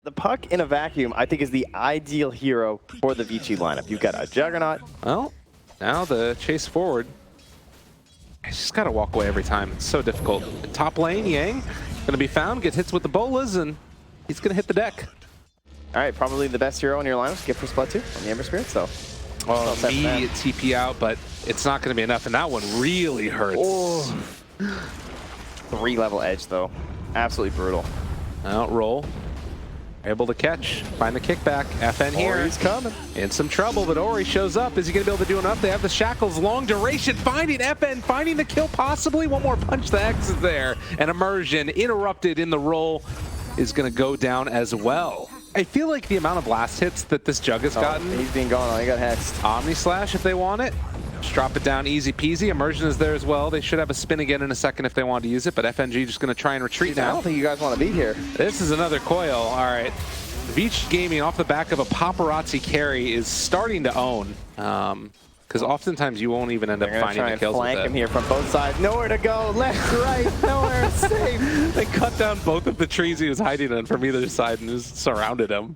The puck in a vacuum, I think, is the ideal hero for the Vici lineup. You've got a Juggernaut. Well, now the chase forward. He's just got to walk away every time. It's so difficult. Top lane, Yang, going to be found, gets hits with the bolas, and he's going to hit the deck. All right, probably the best hero in your lineup. Skip for spot 2 on the Ember Spirit, so. Immediate TP out, but it's not going to be enough, and that one really hurts. Oh. 3-level edge, though. Absolutely brutal. Out roll. Able to catch, find the kickback. FN here. Ori's coming. In some trouble, but Ori shows up. Is he going to be able to do enough? They have the shackles, long duration, finding FN, finding the kill possibly. One more punch, the X is there. And Immersion, interrupted in the roll, is going to go down as well. I feel like the amount of blast hits that this Jug has gotten. He's being gone on, he got hexed. Omni Slash if they want it. Just drop it down easy peasy. Immersion is there as well. They should have a spin again in a second if they want to use it, but FNG just going to try and retreat now. I don't think you guys want to be here. This is another coil. All right. Vici Gaming off the back of a paparazzi carry is starting to own. Because oftentimes you won't even end up finding the kills with flank it. him here from both sides. Nowhere to go. Left, right, nowhere safe. They cut down both of the trees he was hiding in from either side and just surrounded him.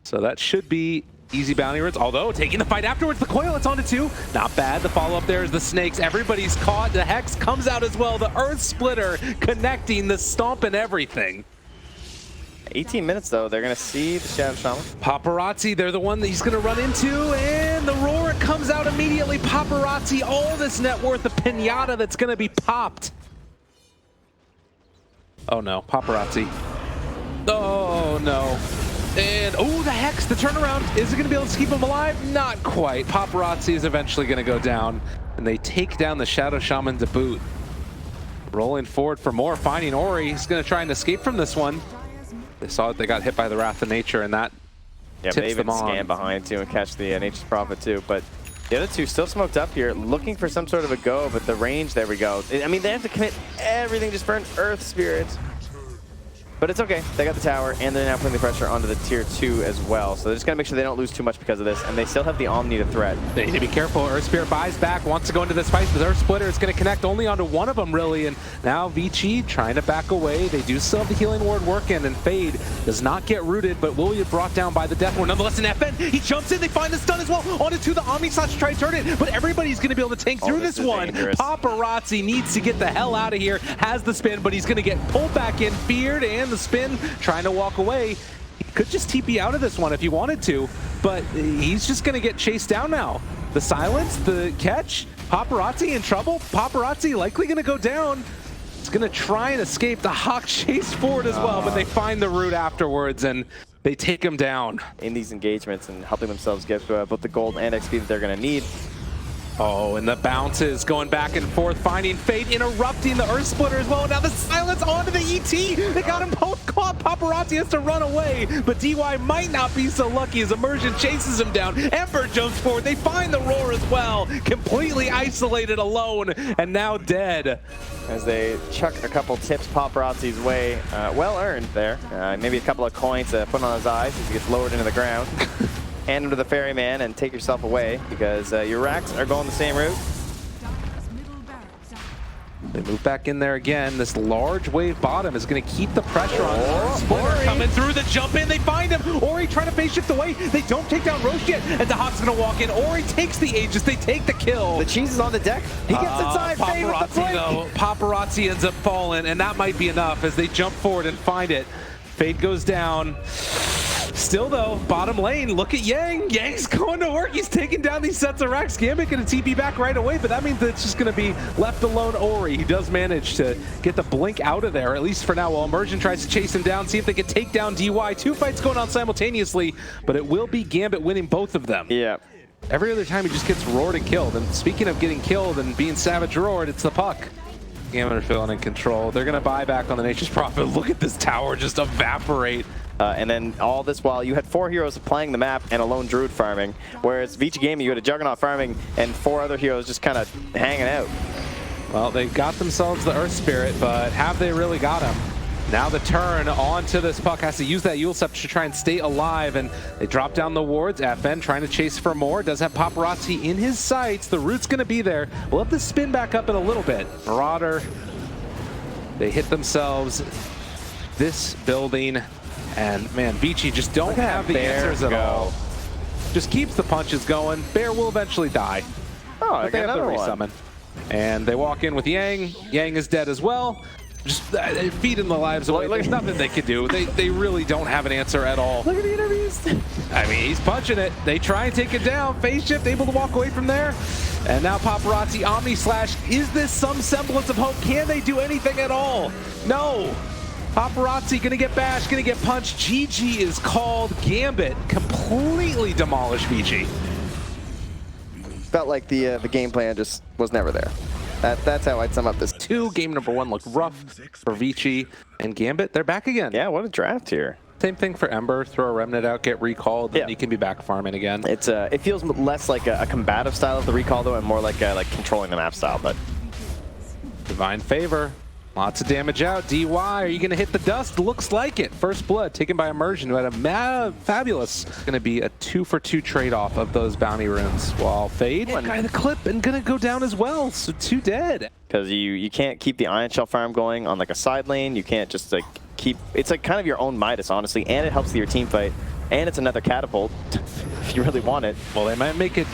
So that should be easy bounty rates, although taking the fight afterwards, the coil, it's on to 2. Not bad. The follow-up there is the snakes. Everybody's caught. The Hex comes out as well. The Earth Splitter connecting, the stomp and everything. 18 minutes, though. They're going to see the Shadow Shaman. Paparazzi, they're the one that he's going to run into, and the roar comes out immediately. Paparazzi, all this net worth, a pinata that's going to be popped. Oh, no. Paparazzi. Oh, no. And, oh, the Hex, the turnaround. Is it going to be able to keep him alive? Not quite. Paparazzi is eventually going to go down, and they take down the Shadow Shaman to boot. Rolling forward for more, finding Ori. He's going to try and escape from this one. They saw it, they got hit by the Wrath of Nature, and that tips them on. Scan behind, too, and catch the Nature's Prophet, too. But the other two still smoked up here, looking for some sort of a go, but the range, there we go. I mean, they have to commit everything just for an Earth Spirit. But it's okay. They got the tower, and they're now putting the pressure onto the tier 2 as well. So they're just going to make sure they don't lose too much because of this, and they still have the Omni to threat. They need to be careful. Earth Spirit buys back, wants to go into this fight. The Earth Splitter is going to connect only onto one of them, really. And now Vici trying to back away. They do still have the healing ward working, and Fade does not get rooted, but will get brought down by the Death Ward. Nonetheless, in FN, he jumps in. They find the stun as well. Onto 2, the Omni Slash try to turn it, but everybody's going to be able to tank through this one. Dangerous. Paparazzi needs to get the hell out of here. Has the spin, but he's going to get pulled back in. Feared, and the spin. Trying to walk away. He could just TP out of this one if he wanted to, but he's just going to get chased down now. The silence, the catch, Paparazzi in trouble. Paparazzi likely going to go down. He's going to try and escape. The Hawk chase forward as well, but they find the route afterwards and they take him down. In these engagements and helping themselves get both the gold and XP that they're going to need. Oh, and the bounces going back and forth, finding Fate, interrupting the Earth Splitter as well. Now the silence onto the ET. They got him both caught. Paparazzi has to run away, but DY might not be so lucky as Immersion chases him down. Ember jumps forward. They find the roar as well. Completely isolated, alone, and now dead. As they chuck a couple tips Paparazzi's way. Well earned there. Maybe a couple of coins put on his eyes as he gets lowered into the ground. Hand him to the ferryman and take yourself away because your racks are going the same route. They move back in there again. This large wave bottom is going to keep the pressure on. Splitter coming through the jump in. They find him. Ori trying to phase shift away. They don't take down Roche yet. And the Hawk's going to walk in. Ori takes the Aegis. They take the kill. The cheese is on the deck. He gets inside. Paparazzi though. Paparazzi ends up falling, and that might be enough as they jump forward and find it. Fade goes down. Still though, bottom lane, look at Yang. Yang's going to work. He's taking down these sets of racks. Gambit going to TP back right away, but that means that it's just going to be left alone Ori. He does manage to get the blink out of there, at least for now, while Immersion tries to chase him down, see if they can take down DY. 2 fights going on simultaneously, but it will be Gambit winning both of them. Yeah. Every other time he just gets roared and killed. And speaking of getting killed and being savage roared, it's the puck. Gambit are feeling in control. They're going to buy back on the Nature's Prophet. Look at this tower just evaporate. And then all this while you had 4 heroes playing the map and a lone druid farming, whereas Vici Gaming, you had a Juggernaut farming and 4 other heroes just kind of hanging out. Well, they got themselves the Earth Spirit, but have they really got him? Now the turn onto this puck has to use that Eul Scepter to try and stay alive, and they drop down the wards. FN trying to chase for more. Does have Paparazzi in his sights. The root's going to be there. We'll have to spin back up in a little bit. Marauder, they hit themselves. This building. And man, Vici just don't have the answers at all. Just keeps the punches going. Bear will eventually die. Oh, but they have the resummon. And they walk in with Yang. Yang is dead as well. Just feeding the lives away. There's nothing they can do. They really don't have an answer at all. Look at the interviews. I mean, he's punching it. They try and take it down. Phase shift, able to walk away from there. And now Paparazzi, Omni Slash. Is this some semblance of hope? Can they do anything at all? No. Paparazzi gonna get bashed, gonna get punched. GG is called. Gambit completely demolished Vici. Felt like the game plan just was never there. That's how I'd sum up this. Game number 1 looked rough for Vici, and Gambit, they're back again. Yeah, what a draft here. Same thing for Ember. Throw a remnant out, get recalled, then he can be back farming again. It feels less like a combative style of the recall though, and more like controlling the map style. But Divine Favor. Lots of damage out. DY, are you going to hit the dust? Looks like it. First blood taken by Immersion, who had a fabulous. Going to be a 2-for-2 trade-off of those bounty runes. While Fade, guy the clip, and going to go down as well. So 2 dead. Because you can't keep the Ion Shell farm going on like a side lane. You can't just keep. It's like kind of your own Midas, honestly, and it helps your team fight. And it's another catapult if you really want it. Well, they might make it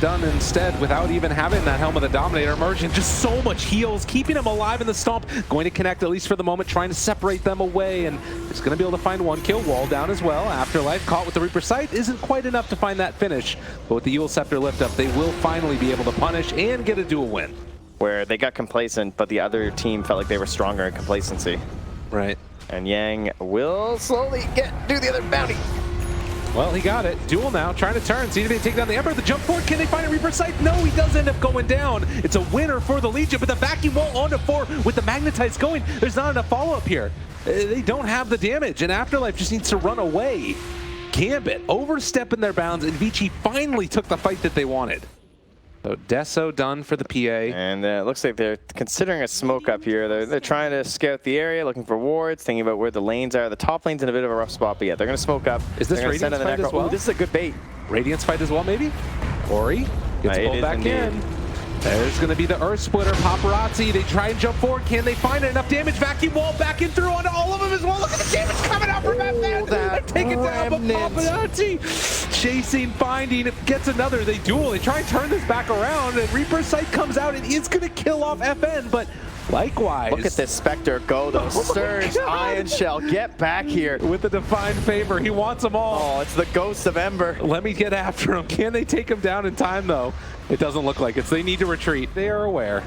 done instead without even having that Helm of the Dominator. Immersion, just so much heals, keeping him alive in the stomp. Going to connect, at least for the moment, trying to separate them away. And it's going to be able to find 1 kill. Wall down as well. Afterlife caught with the Reaper Sight isn't quite enough to find that finish. But with the Eul Scepter lift up, they will finally be able to punish and get a dual win. Where they got complacent, but the other team felt like they were stronger in complacency. Right. And Yang will slowly do the other bounty. Well, he got it. Duel now, trying to turn. See if they take down the Ember. The jump forward, can they find a Reaper Sight? No, he does end up going down. It's a winner for the Legion, but the vacuum wall onto 4 with the Magnetize going. There's not enough follow-up here. They don't have the damage, and Afterlife just needs to run away. Gambit overstepping their bounds, and Vici finally took the fight that they wanted. So Deso done for the PA. And it looks like they're considering a smoke up here. They're trying to scout the area, looking for wards, thinking about where the lanes are. The top lane's in a bit of a rough spot, but yeah, they're going to smoke up. Is this Radiance fight as well? Ooh, this is a good bait. Radiance fight as well, maybe? Ori gets pulled back in. There's going to be the Earth Splitter. Paparazzi, they try and jump forward. Can they find it? Enough damage? Vacuum wall back in through onto all of them as well. Look at the damage coming out from that. They're taking down, but Paparazzi chasing, finding, gets another. They duel. They try and turn this back around, and Reaper's Sight comes out and is going to kill off FN, but likewise. Look at this Spectre go, though. Surge, Ion Shell, get back here. With the Divine Favor, he wants them all. Oh, it's the ghost of Ember. Let me get after him. Can they take him down in time, though? It doesn't look like it, so they need to retreat. They are aware.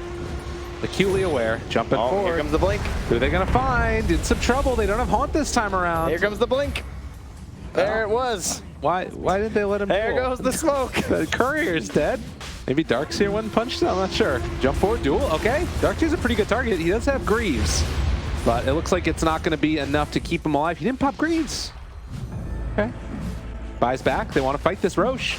Acutely aware. Jumping forward. Here comes the blink. Who are they going to find? In some trouble. They don't have Haunt this time around. Here comes the blink. There it was. Why did they let him There goes the smoke. The Courier's dead. Maybe Darkseer wasn't punched? I'm not sure. Jump forward, duel. Okay. Darkseer's a pretty good target. He does have Greaves, but it looks like it's not going to be enough to keep him alive. He didn't pop Greaves. Okay. Buys back. They want to fight this Roche.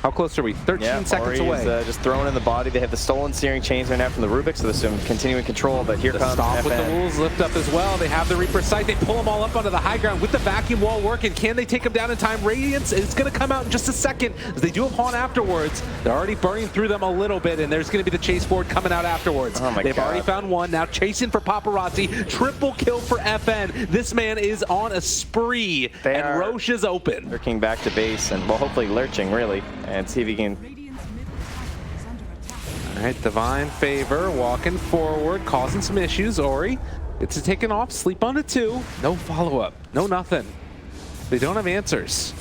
How close are we? 13 seconds away. Just throwing in the body. They have the stolen searing chains right now from the Rubik, so there's some continuing control, but here comes Stomp FN. with the rules lift up as well. They have the Reaper Sight. They pull them all up onto the high ground with the vacuum wall working. Can they take them down in time? Radiance is going to come out in just a second as they do have Haunt afterwards. They're already burning through them a little bit, and there's going to be the chase forward coming out afterwards. Oh my They've God. already found one. Now chasing for Paparazzi. Triple kill for FN. This man is on a spree, and Roche is open. Lurking back to base, and well, hopefully lurching, really, and see if he can. All right, Divine Favor walking forward, causing some issues. Ori gets it taken off, sleep on it 2. No follow-up, no nothing. They don't have answers.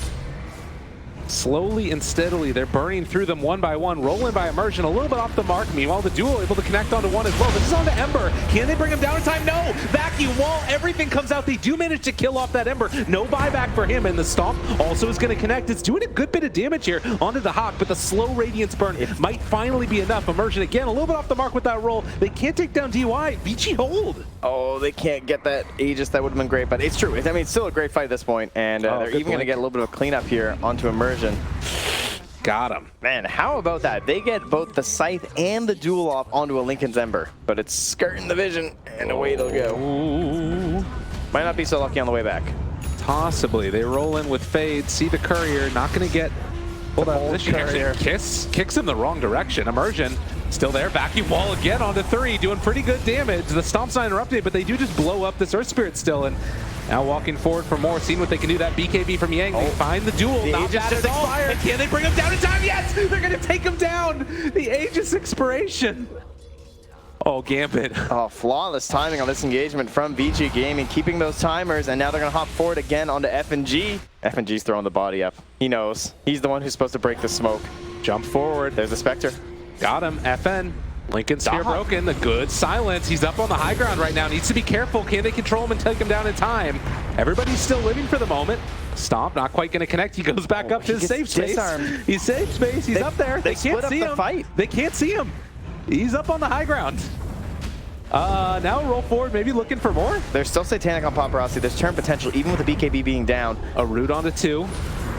Slowly and steadily, they're burning through them one by one, rolling by Immersion, a little bit off the mark. Meanwhile, the duo able to connect onto 1 as well. This is on to Ember. Can they bring him down in time? No! Vacuum wall, everything comes out. They do manage to kill off that Ember. No buyback for him, and the Stomp also is going to connect. It's doing a good bit of damage here onto the Hawk, but the slow Radiance burn might finally be enough. Immersion again, a little bit off the mark with that roll. They can't take down DY. Vici hold. Oh, they can't get that Aegis. That would have been great, but it's true. I mean, it's still a great fight at this point, and they're even going to get a little bit of a cleanup here onto Immersion. Got him. Man, how about that? They get both the Scythe and the duel off onto a Lincoln's Ember, but it's skirting the vision, and away it'll go. Ooh. Might not be so lucky on the way back. Possibly. They roll in with Fade, see the Courier, not going to get... Hold on, position Courier. Kicks him the wrong direction. Immersion still there. Vacuum wall again onto 3, doing pretty good damage. The Stomp's not interrupted, but they do just blow up this Earth Spirit still, and Now walking forward for more, seeing what they can do. That BKB from Yang, they find the duel. The Not Aegis bad just at all. expired. And can they bring him down in time? Yes! They're going to take him down. The Aegis expiration. Oh, Gambit. Oh, flawless timing on this engagement from Vici Gaming, keeping those timers, and now they're going to hop forward again onto FNG. FNG's throwing the body up. He knows. He's the one who's supposed to break the smoke. Jump forward. There's the Spectre. Got him. FN. Lincoln Sphere broken. The good silence. He's up on the high ground right now. Needs to be careful. Can they control him and take him down in time? Everybody's still living for the moment. Stomp, not quite going to connect. He goes back up to his safe space. Disarmed. He's safe space. He's up there. They can't see him. They can't see him. He's up on the high ground. Now roll forward, maybe looking for more. There's still Satanic on Paparazzi. There's turn potential, even with the BKB being down. A root onto 2.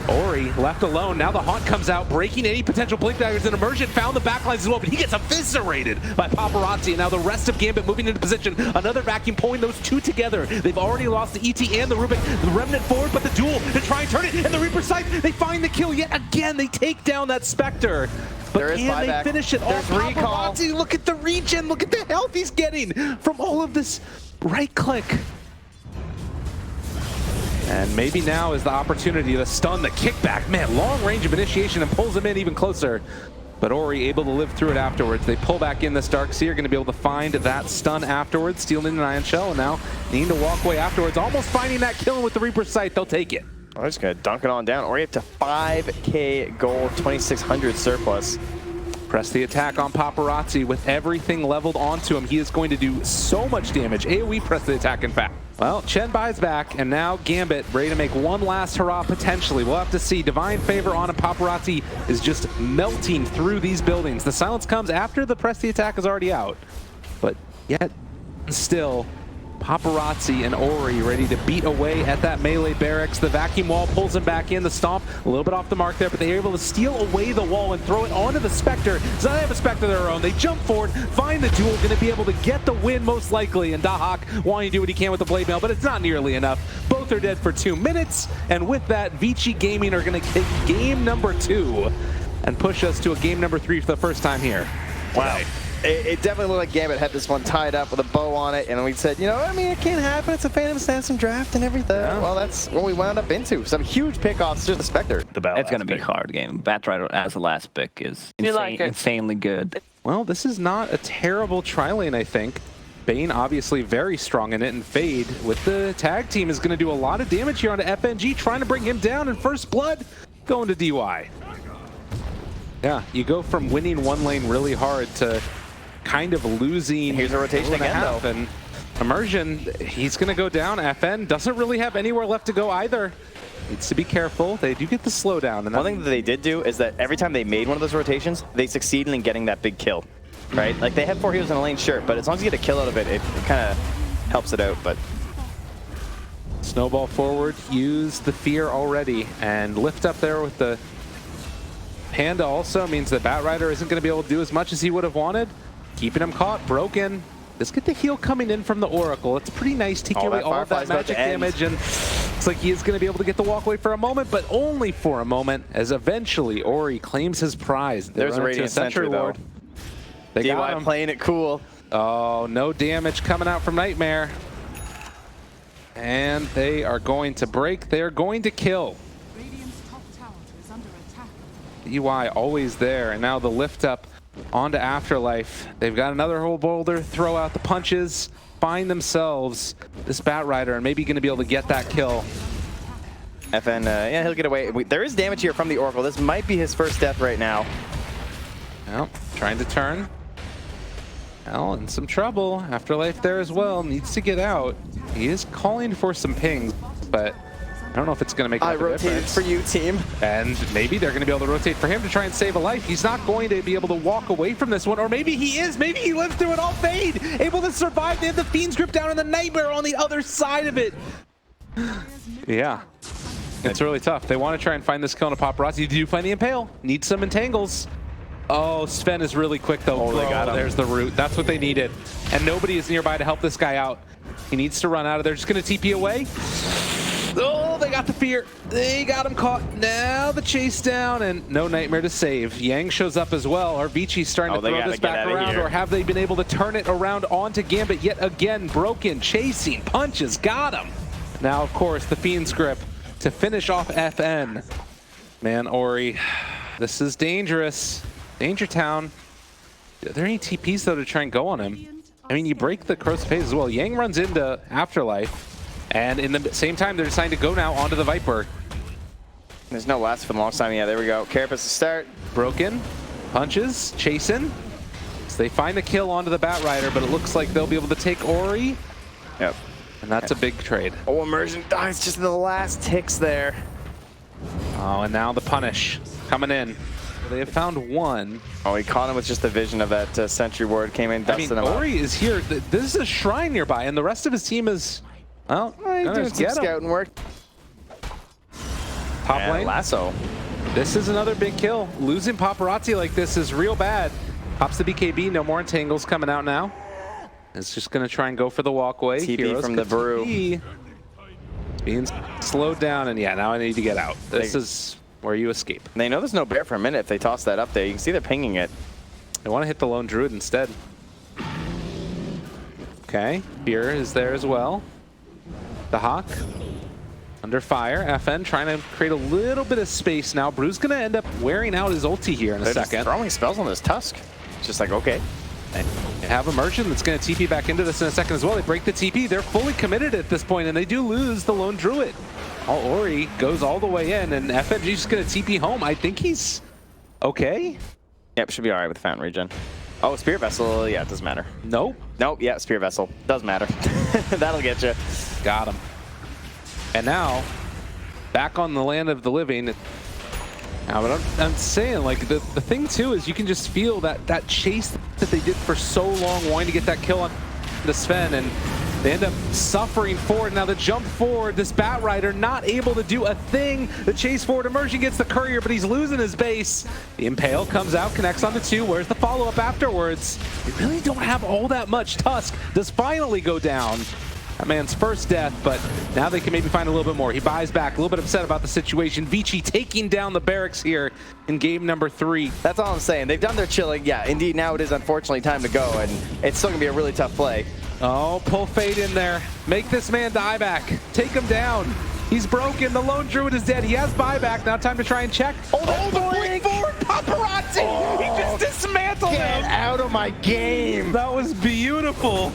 Ori left alone. Now the Haunt comes out, breaking any potential blink daggers. And Immersion found the backlines as well, but he gets eviscerated by Paparazzi. And now the rest of Gambit moving into position. Another vacuum pulling those two together. They've already lost the ET and the Rubik. The Remnant forward, but the duel to try and turn it. And the Reaper Sight, they find the kill yet again. They take down that Spectre. But can they finish it? There's recall. Paparazzi, look at the regen. Look at the health he's getting from all of this right click. And maybe now is the opportunity to stun the kickback. Man, long range of initiation and pulls him in even closer. But Ori able to live through it afterwards. They pull back in this Darkseer, going to be able to find that stun afterwards, stealing an Iron Shell, and now needing to walk away afterwards. Almost finding that kill with the Reaper Sight. They'll take it. I'm just going to dunk it on down. Ori up to 5K gold, 2,600 surplus. Press the attack on Paparazzi with everything leveled onto him. He is going to do so much damage. AoE press the attack, in fact. Well, Chen buys back, and now Gambit ready to make one last hurrah potentially. We'll have to see. Divine Favor on a Paparazzi is just melting through these buildings. The silence comes after the press the attack is already out. But yet, still, Paparazzi and Ori ready to beat away at that melee barracks. The vacuum wall pulls him back in. The stomp a little bit off the mark there, but they're able to steal away the wall and throw it onto the Spectre. So they have a Spectre of their own. They jump forward, find the duel, going to be able to get the win most likely. And Dahak wanting to do what he can with the blade mail, but it's not nearly enough. Both are dead for 2 minutes. And with that, Vici Gaming are going to take game number 2 and push us to a game number 3 for the first time here. Wow. It definitely looked like Gambit had this one tied up with a bow on it, and we said, you know, I mean, it can't happen. It's a Phantom Assassin draft and everything. Yeah. Well, that's what we wound up into. Some huge pickoffs to the Spectre. It's going to be a hard game. Batrider as the last pick is insanely good. Well, this is not a terrible tri-lane, I think. Bane obviously very strong in it, and Fade with the tag team is going to do a lot of damage here onto FNG, trying to bring him down in first blood, going to DY. Yeah, you go from winning one lane really hard to kind of losing. Here's a rotation again, though. And Immersion, he's going to go down. FN doesn't really have anywhere left to go either. Needs to be careful. They do get the slowdown. And one thing that they did do is that every time they made one of those rotations, they succeeded in getting that big kill, right? Like, they have 4 heroes in a lane, sure, but as long as you get a kill out of it, it kind of helps it out. But snowball forward, use the fear already, and lift up there with the Panda also means that Batrider isn't going to be able to do as much as he would have wanted. Keeping him caught, broken. Let's get the heal coming in from the Oracle. It's pretty nice, taking away all of that magic damage, and looks like he is going to be able to get the walkway for a moment, but only for a moment, as eventually Ori claims his prize. There's a Radiant Sentry, though. They got him. Playing it cool. Oh, no damage coming out from Nightmare. And they are going to break. They are going to kill. EY always there, and now the lift up onto Afterlife. They've got another whole boulder, throw out the punches, find themselves this Batrider, and maybe going to be able to get that kill. FN, yeah, he'll get away. There is damage here from the Oracle. This might be his first death right now. Well, trying to turn. Well, in some trouble. Afterlife there as well, needs to get out. He is calling for some pings, but I don't know if it's going to make a difference. I rotated for you, team. And maybe they're going to be able to rotate for him to try and save a life. He's not going to be able to walk away from this one, or maybe he is. Maybe he lived through it all. Fade, able to survive. They have the Fiend's Grip down and the Nightmare on the other side of it. Yeah, it's really tough. They want to try and find this kill on a Paparazzi. Did you find the Impale? Need some entangles. Oh, Sven is really quick, though. Oh, they got him. There's the root. That's what they needed. And nobody is nearby to help this guy out. He needs to run out of there. Just going to TP away. Oh, they got the fear. They got him caught. Now the chase down, and no Nightmare to save. Yang shows up as well. Are Vici starting to throw this back around, or have they been able to turn it around onto Gambit yet again? Broken, chasing, punches, got him. Now, of course, the Fiend's Grip to finish off FN. Man, Ori, this is dangerous. Danger Town. Are there any TPs, though, to try and go on him? I mean, you break the Crow's phase as well. Yang runs into Afterlife, and in the same time, they're deciding to go now onto the Viper. There's no last for the long time. Yeah, there we go. Carapace to start. Broken, punches, chasing. So they find a kill onto the Batrider, but it looks like they'll be able to take Ori. Yep. And that's a big trade. Oh, Immersion dies just in the last ticks there. Oh, and now the punish coming in. They have found one. Oh, he caught him with just the vision of that Sentry Ward. Came in, dusting him Ori is here. This is a shrine nearby, and the rest of his team is, well, he's doing some scouting work. Top lane. Lasso. This is another big kill. Losing Paparazzi like this is real bad. Pops the BKB. No more entangles coming out now. It's just going to try and go for the walkway. TP Heroes from the Brew. Being slowed down, and yeah, now I need to get out. This is where you escape. They know there's no bear for a minute if they toss that up there. You can see they're pinging it. They want to hit the Lone Druid instead. Okay, Fear is there as well. The Hawk under fire. FN trying to create a little bit of space now. Brew's going to end up wearing out his ulti here in a second. Just throwing spells on this Tusk. It's just like, okay. They have Immersion that's going to TP back into this in a second as well. They break the TP. They're fully committed at this point, and they do lose the Lone Druid. All Ori goes all the way in, and FMG's just going to TP home. I think he's okay. Yep, should be all right with Fountain Regen. Oh, Spirit Vessel, yeah, it doesn't matter. Nope. Nope, yeah, Spirit Vessel. Doesn't matter. That'll get you. Got him. And now, back on the land of the living. Now, but I'm saying, like, the thing, too, is you can just feel that chase that they did for so long, wanting to get that kill on the Sven, and they end up suffering forward. Now, the jump forward, this Batrider not able to do a thing. The chase forward, Immersion gets the courier, but he's losing his base. The Impale comes out, connects on the 2. Where's the follow-up afterwards? They really don't have all that much. Tusk does finally go down. That man's first death, but now they can maybe find a little bit more. He buys back, a little bit upset about the situation. Vici taking down the barracks here in game number 3. That's all I'm saying. They've done their chilling. Yeah, indeed, now it is unfortunately time to go, and it's still going to be a really tough play. Oh, pull Fade in there. Make this man die back. Take him down. He's broken. The Lone Druid is dead. He has buyback. Now time to try and check. Oh, the quick forward Paparazzi! Oh, he just dismantled him! Get out of my game! That was beautiful.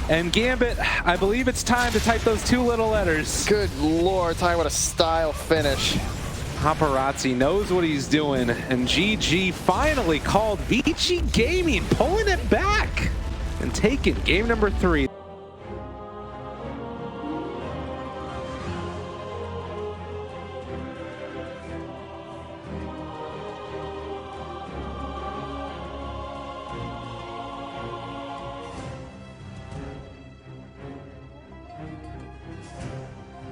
And GAMBIT, I believe it's time to type those 2 little letters. Good Lord, talking about a style finish. Paparazzi knows what he's doing, and GG finally called Vici Gaming, pulling it back and taking game number 3.